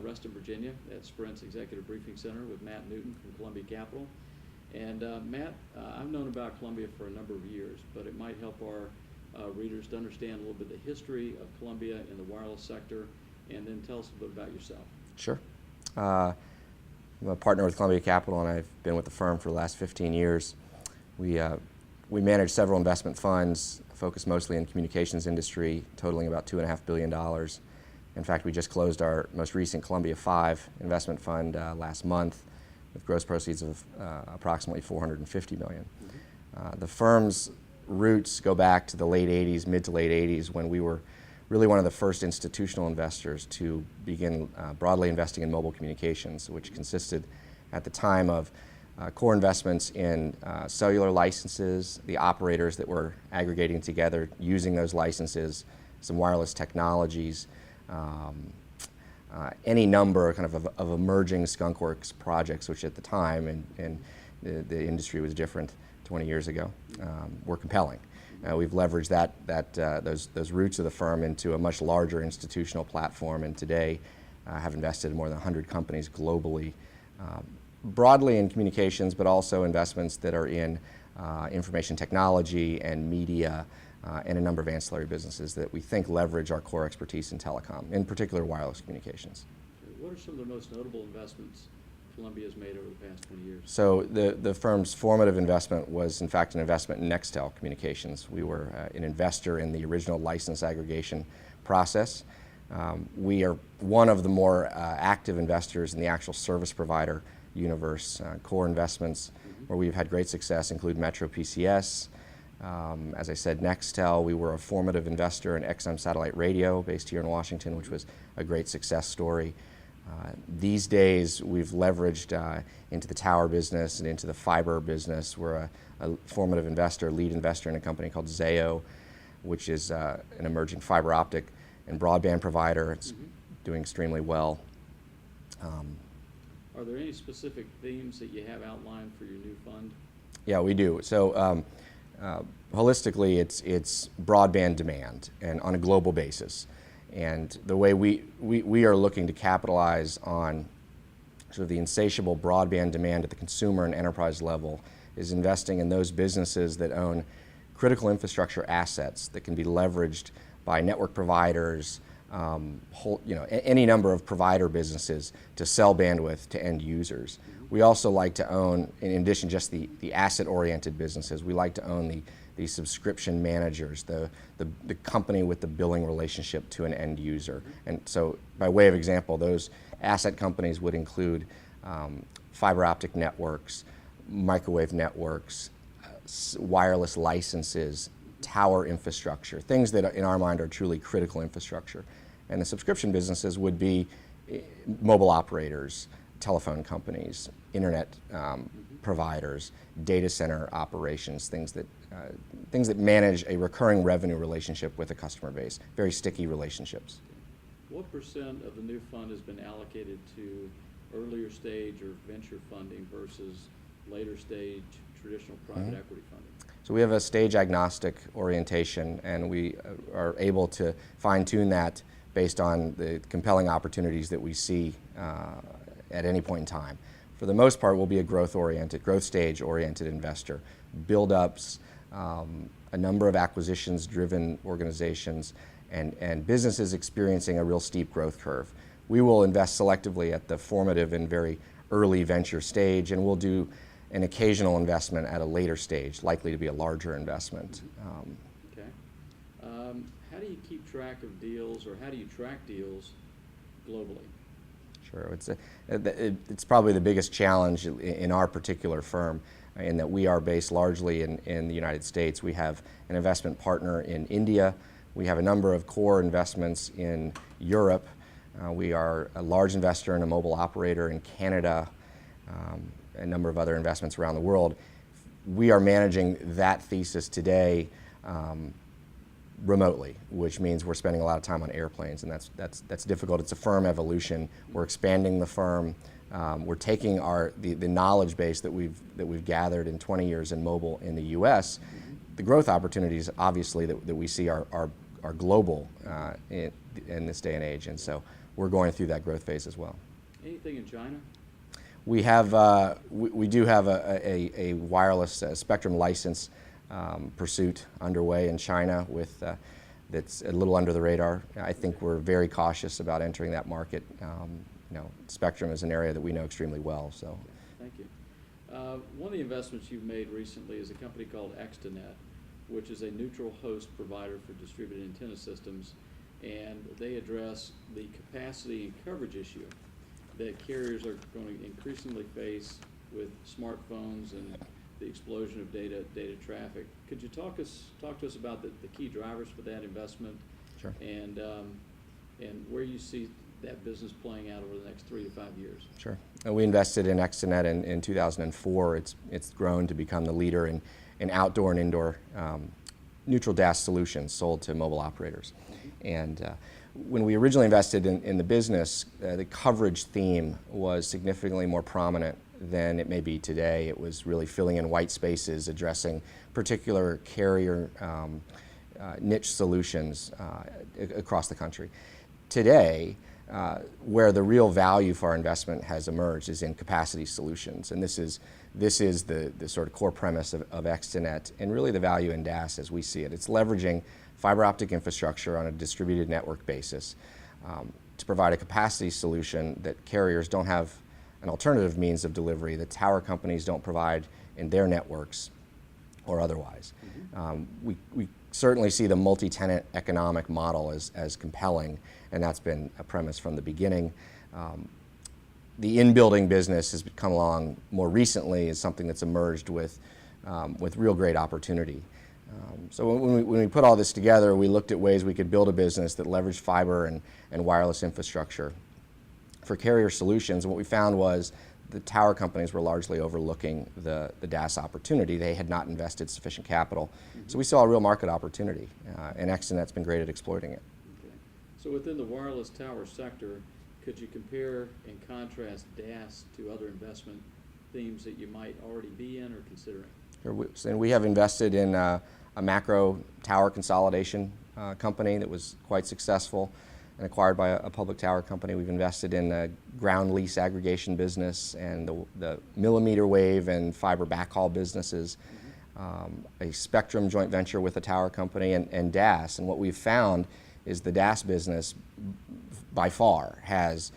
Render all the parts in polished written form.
Reston, Virginia at Sprint's Executive Briefing Center with Matt Newton from Columbia Capital. And Matt, I've known about Columbia for a number of years, but it might help our readers to understand a little bit the history of Columbia in the wireless sector, and then tell us a bit about yourself. Sure. I'm a partner with Columbia Capital, and I've been with the firm for the last 15 years. We manage several investment funds, focused mostly in the communications industry, totaling about $2.5 billion. In fact, we just closed our most recent Columbia 5 investment fund last month with gross proceeds of approximately $450 million. The firm's roots go back to the late 80s, mid to late 80s, when we were really one of the first institutional investors to begin broadly investing in mobile communications, which consisted at the time of core investments in cellular licenses, the operators that were aggregating together using those licenses, some wireless technologies, any number of emerging skunkworks projects, which at the time, and the industry was different 20 years ago, were compelling. We've leveraged those roots of the firm into a much larger institutional platform, and today have invested in more than 100 companies globally, broadly in communications, but also investments that are in information technology and media, and a number of ancillary businesses that we think leverage our core expertise in telecom, in particular wireless communications. What are some of the most notable investments Columbia has made over the past 20 years? So the firm's formative investment was, in fact, an investment in Nextel Communications. We were an investor in the original license aggregation process. We are one of the more active investors in the actual service provider universe. Core investments where we've had great success include Metro PCS. As I said, Nextel. We were a formative investor in XM Satellite Radio based here in Washington, which was a great success story. These days, we've leveraged into the tower business and into the fiber business. We're a formative investor, lead investor in a company called Zayo, which is an emerging fiber optic and broadband provider. It's doing extremely well. Are there any specific themes that you have outlined for your new fund? Yeah, we do. So holistically, it's broadband demand, and on a global basis. And the way we are looking to capitalize on sort of the insatiable broadband demand at the consumer and enterprise level is investing in those businesses that own critical infrastructure assets that can be leveraged by network providers, any number of provider businesses to sell bandwidth to end users. We also like to own, in addition just the asset-oriented businesses, we like to own the subscription managers, the company with the billing relationship to an end user. And so by way of example, those asset companies would include fiber optic networks, microwave networks, wireless licenses, tower infrastructure, things that in our mind are truly critical infrastructure. And the subscription businesses would be mobile operators, telephone companies, internet providers, data center operations, things that manage a recurring revenue relationship with a customer base, very sticky relationships. What % of the new fund has been allocated to earlier stage or venture funding versus later stage traditional private equity funding? So we have a stage agnostic orientation, and we are able to fine-tune that based on the compelling opportunities that we see at any point in time. For the most part, we'll be a growth stage-oriented investor. Build-ups, a number of acquisitions-driven organizations, and businesses experiencing a real steep growth curve. We will invest selectively at the formative and very early venture stage, and we'll do an occasional investment at a later stage, likely to be a larger investment. Okay. How do you keep track of deals, or how do you track deals globally? Sure. It's probably the biggest challenge in our particular firm, in that we are based largely in the United States. We have an investment partner in India. We have a number of core investments in Europe. We are a large investor in a mobile operator in Canada, a number of other investments around the world. We are managing that thesis today remotely, which means we're spending a lot of time on airplanes, and that's difficult. It's a firm evolution. We're expanding the firm. We're taking the knowledge base that we've gathered in 20 years in mobile in the U.S. The growth opportunities, obviously, that we see are global in this day and age, and so we're going through that growth phase as well. Anything in China? We have we do have a wireless spectrum license pursuit underway in China with that's a little under the radar. I think we're very cautious about entering that market. Spectrum is an area that we know extremely well. So, thank you. One of the investments you've made recently is a company called Extenet, which is a neutral host provider for distributed antenna systems, and they address the capacity and coverage issue that carriers are going to increasingly face with smartphones and the explosion of data traffic. Could you talk to us about the key drivers for that investment? Sure. And where you see that business playing out over the next 3 to 5 years? Sure. We invested in Extenet in 2004. It's grown to become the leader in outdoor and indoor neutral DAS solutions sold to mobile operators. Mm-hmm. And when we originally invested in the business, the coverage theme was significantly more prominent than it may be today. It was really filling in white spaces, addressing particular carrier niche solutions across the country. Today, where the real value for our investment has emerged is in capacity solutions, and this is the sort of core premise of Extenet, and really the value in DAS as we see it. It's leveraging fiber optic infrastructure on a distributed network basis to provide a capacity solution that carriers don't have an alternative means of delivery, that tower companies don't provide in their networks or otherwise. Mm-hmm. We certainly see the multi-tenant economic model as compelling, and that's been a premise from the beginning. The in-building business has come along more recently as something that's emerged with real great opportunity. So when we put all this together, we looked at ways we could build a business that leveraged fiber and wireless infrastructure for carrier solutions. And what we found was the tower companies were largely overlooking the DAS opportunity. They had not invested sufficient capital. Mm-hmm. So we saw a real market opportunity, and Extenet's been great at exploiting it. Okay. So within the wireless tower sector, could you compare and contrast DAS to other investment themes that you might already be in or considering? Sure. And we have invested in a macro tower consolidation company that was quite successful and acquired by a public tower company. We've invested in a ground lease aggregation business and the millimeter wave and fiber backhaul businesses, a spectrum joint venture with a tower company, and DAS. And what we've found is the DAS business by far has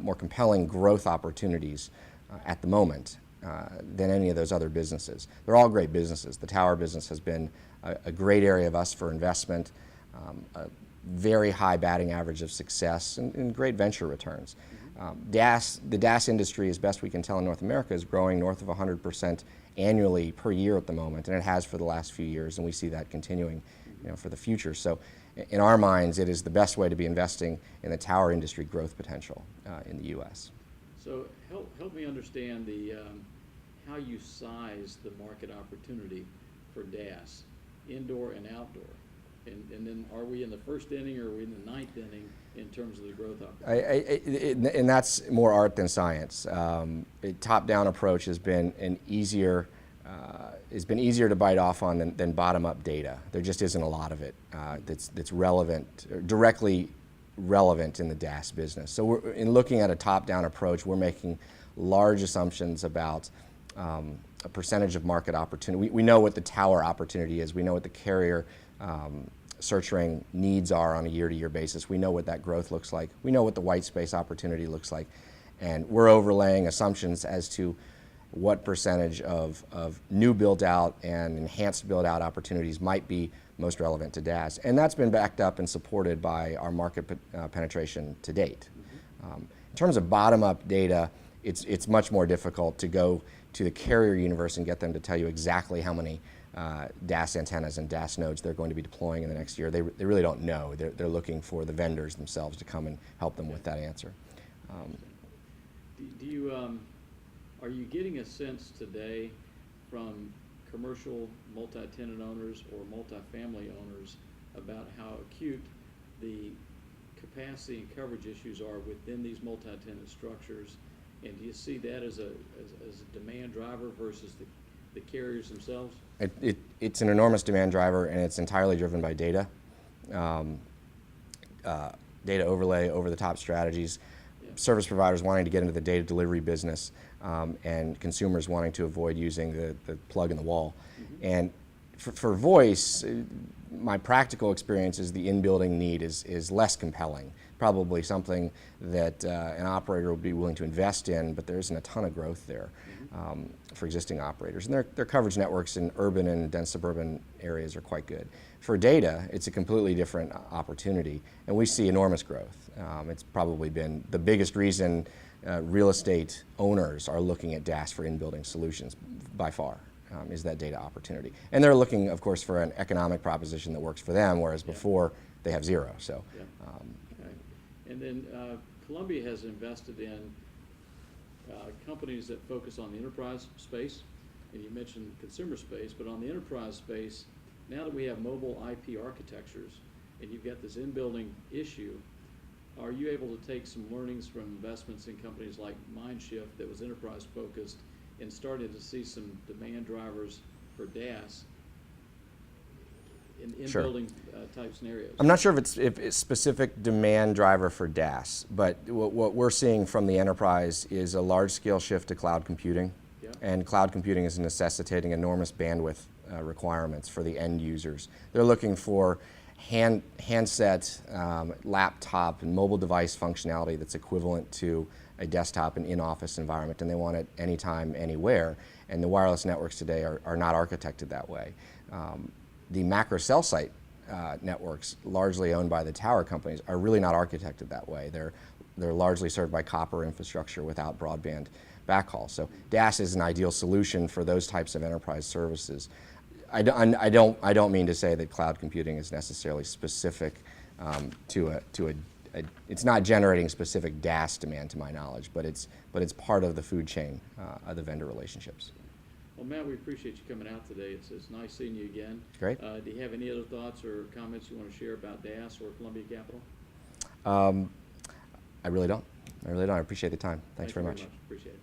more compelling growth opportunities at the moment than any of those other businesses. They're all great businesses. The tower business has been a great area of us for investment, a very high batting average of success and great venture returns. The DAS industry, as best we can tell in North America, is growing north of 100% annually per year at the moment, and it has for the last few years, and we see that continuing for the future. So in our minds, it is the best way to be investing in the tower industry growth potential in the U.S. So help me understand how you size the market opportunity for DAS, indoor and outdoor. And then are we in the first inning or are we in the ninth inning in terms of the growth opportunity? And that's more art than science. A top-down approach has been easier to bite off on than bottom-up data. There just isn't a lot of it that's relevant, or directly relevant in the DAS business. So in looking at a top-down approach, we're making large assumptions about a percentage of market opportunity. We know what the tower opportunity is. We know what the carrier search ring needs are on a year-to-year basis. We know what that growth looks like. We know what the white space opportunity looks like. And we're overlaying assumptions as to what percentage of new build-out and enhanced build-out opportunities might be most relevant to DAS. And that's been backed up and supported by our market penetration to date. Mm-hmm. In terms of bottom-up data, it's much more difficult to go to the carrier universe and get them to tell you exactly how many DAS antennas and DAS nodes they're going to be deploying in the next year. They really don't know. They're looking for the vendors themselves to come and help them with that answer. Are you getting a sense today from commercial multi-tenant owners or multifamily owners about how acute the capacity and coverage issues are within these multi-tenant structures? And do you see that as a demand driver versus the carriers themselves? It's an enormous demand driver, and it's entirely driven by data. data overlay, over-the-top strategies, Yeah. service providers wanting to get into the data delivery business, and consumers wanting to avoid using the plug in the wall. And for voice, my practical experience is the in-building need is less compelling. Probably something that an operator will be willing to invest in, but there isn't a ton of growth there for existing operators. And their coverage networks in urban and dense suburban areas are quite good. For data, it's a completely different opportunity, and we see enormous growth. It's probably been the biggest reason real estate owners are looking at DAS for in-building solutions by far. Is that data opportunity. And they're looking, of course, for an economic proposition that works for them, whereas before they have zero. So, Okay. And then Columbia has invested in companies that focus on the enterprise space, and you mentioned consumer space, but on the enterprise space, now that we have mobile IP architectures and you've got this in-building issue, are you able to take some learnings from investments in companies like Mindshift that was enterprise focused and started to see some demand drivers for DAS in in-building type scenarios? I'm not sure if it's specific demand driver for DAS, but what we're seeing from the enterprise is a large-scale shift to cloud computing, and cloud computing is necessitating enormous bandwidth requirements for the end users. They're looking for handset, laptop, and mobile device functionality that's equivalent to a desktop and in-office environment, and they want it anytime, anywhere. And the wireless networks today are not architected that way. The macro cell site networks, largely owned by the tower companies, are really not architected that way. They're largely served by copper infrastructure without broadband backhaul. So DAS is an ideal solution for those types of enterprise services. I don't mean to say that cloud computing is necessarily specific to a it's not generating specific DAS demand to my knowledge, but it's part of the food chain of the vendor relationships. Well, Matt, we appreciate you coming out today. It's nice seeing you again. Great. Do you have any other thoughts or comments you want to share about DAS or Columbia Capital? I really don't. I appreciate the time. Thanks very much. Appreciate it.